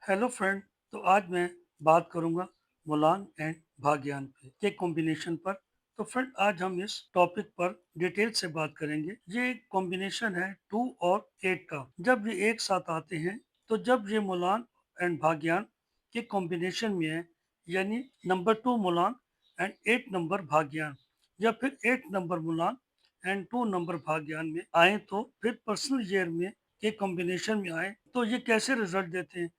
Hello friend. तो आज मैं बात करूंगा मुलान एंड भाग्यन पे के कॉम्बिनेशन पर। तो फ्रेंड आज हम इस टॉपिक पर डिटेल से बात करेंगे। ये एक कॉम्बिनेशन है 2 और 8 का। जब ये एक साथ आते हैं तो जब ये मुलान एंड भाग्यन के कॉम्बिनेशन में है, यानी नंबर 2 मुलान एंड 8 नंबर भाग्यन, या फिर 8 नंबर मुलान एंड 2 नंबर भाग्यन में आए, तो फिर पर्सनल ईयर में के कॉम्बिनेशन में आए तो ये कैसे रिजल्ट देते हैं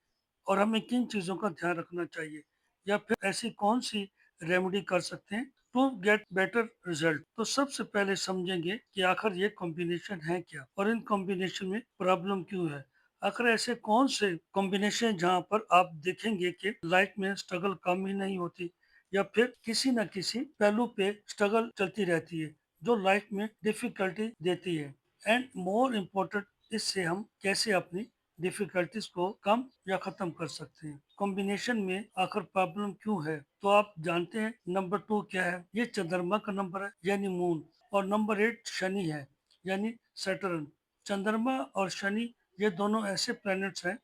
और हमें किन चीज़ों का ध्यान रखना चाहिए, या फिर ऐसी कौन सी रेमेडी कर सकते हैं टू गेट बेटर रिजल्ट। तो सबसे पहले समझेंगे कि आखिर ये कॉम्बिनेशन है क्या और इन कॉम्बिनेशन में प्रॉब्लम क्यों है। आखिर ऐसे कौन से कॉम्बिनेशन जहाँ पर आप देखेंगे कि लाइफ में स्ट्रगल कम ही नहीं होती, या फिर किसी न किसी पहलू पे स्ट्रगल चलती रहती है जो लाइफ में डिफिकल्टी देती है। एंड मोर इम्पोर्टेंट, इससे हम कैसे अपनी डिफिकल्टीज को कम या खत्म कर सकते हैं। कॉम्बिनेशन में आखिर प्रॉब्लम क्यों है, तो आप जानते हैं नंबर 2 क्या है। ये चंद्रमा का नंबर है यानी मून, और नंबर 8 शनि है यानी सैटर्न। चंद्रमा और शनि ये दोनों ऐसे प्लैनेट्स हैं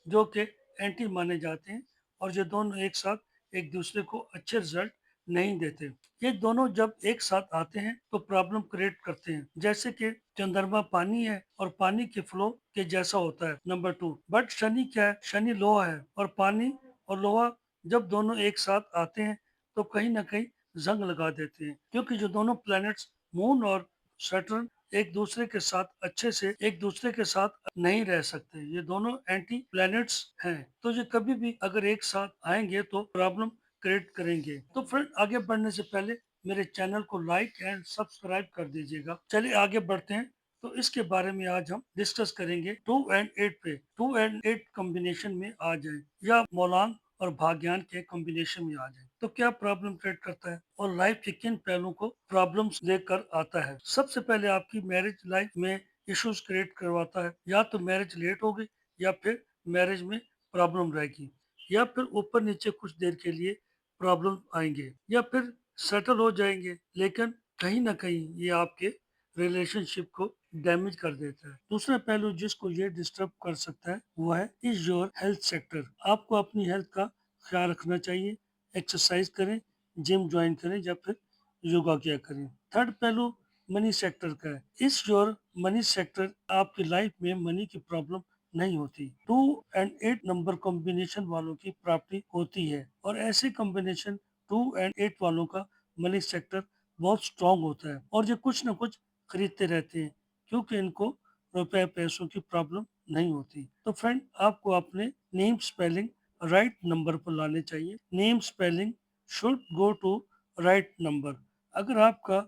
जो कि एंटी माने जाते हैं, और ये दोनों एक साथ एक दूसरे को अच्छे रिजल्ट नहीं देते। ये दोनों जब एक साथ आते हैं तो प्रॉब्लम क्रिएट करते हैं, जैसे कि चंद्रमा पानी है और पानी के फ्लो के जैसा होता है नंबर 2। बट शनि क्या है, शनि लोहा है, और पानी और लोहा जब दोनों एक साथ आते हैं तो कहीं ना कहीं जंग लगा देते हैं, क्योंकि जो दोनों प्लैनेट्स मून और सैटर्न एक दूसरे के साथ अच्छे से एक दूसरे के साथ नहीं रह सकते। ये दोनों एंटी प्लैनेट्स हैं, तो ये कभी भी अगर एक साथ आएंगे तो प्रॉब्लम क्रिएट करेंगे। तो फ्रेंड, आगे बढ़ने से पहले मेरे चैनल को लाइक एंड सब्सक्राइब कर दीजिएगा। चलिए आगे बढ़ते हैं। तो इसके बारे में आज हम डिस्कस करेंगे 2 एंड 8 पे। 2 एंड 8 कॉम्बिनेशन में आ जाए या मौलान और भाग्यान के कॉम्बिनेशन में आ जाए तो क्या प्रॉब्लम क्रिएट करता है और लाइफ के किन पहलुओं को प्रॉब्लम्स लेकर आता है। सबसे पहले आपकी मैरिज लाइफ में इश्यूज क्रिएट करवाता है। या तो मैरिज लेट होगी, या फिर मैरिज में प्रॉब्लम रहेगी, या फिर ऊपर नीचे कुछ देर के लिए प्रॉब्लम आएंगे, या फिर सेटल हो जाएंगे, लेकिन कहीं ना कहीं ये आपके रिलेशनशिप को डैमेज कर देता है। दूसरा पहलू जिसको ये डिस्टर्ब कर सकता है वो है इज योर हेल्थ सेक्टर। आपको अपनी हेल्थ का ख्याल रखना चाहिए। एक्सरसाइज करें, जिम ज्वाइन करें, या फिर योगा किया करें। थर्ड पहलू मनी सेक्टर का है। इस योर मनी सेक्टर, आपकी लाइफ में मनी की प्रॉब्लम नहीं होती। 2 एंड 8 नंबर कॉम्बिनेशन वालों की प्राप्ति होती है, और ऐसे कॉम्बिनेशन 2 एंड 8 वालों का मनी सेक्टर बहुत स्ट्रांग होता है, और ये कुछ ना कुछ खरीदते रहते हैं, क्योंकि इनको रुपए पैसों की प्रॉब्लम नहीं होती। तो फ्रेंड, आपको अपने नेम स्पेलिंग राइट नंबर पर लाने चाहिए। Name spelling should go to right number. अगर आपका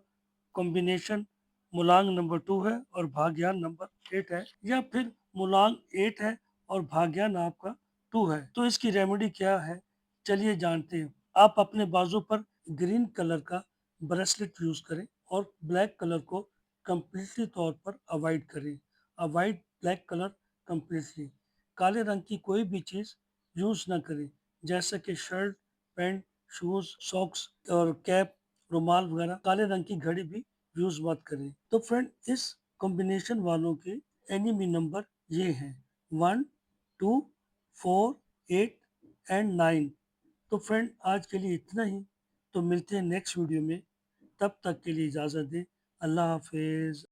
कॉम्बिनेशन मुलांग नंबर 2 है और भाग्यान नंबर 8 है, या फिर मुलांग 8 है और भाग्यान आपका 2 है, तो इसकी रेमेडी क्या है, चलिए जानते हैं। आप अपने बाजू पर ग्रीन कलर का ब्रेसलेट यूज करें और ब्लैक कलर को कंप्लीटली तौर पर अवॉइड करें। Avoid black colour completely. काले रंग की कोई भी चीज यूज ना करें, जैसे कि शर्ट, पैंट, शूज, सॉक्स और कैप, रुमाल वगैरह। काले रंग की घड़ी भी यूज मत करें। तो फ्रेंड, इस कॉम्बिनेशन वालों के एनिमी नंबर ये हैं 1, 2, 4, 8 एंड 9। तो फ्रेंड, आज के लिए इतना ही। तो मिलते हैं नेक्स्ट वीडियो में। तब तक के लिए इजाज़त दें। अल्लाह हाफिज़।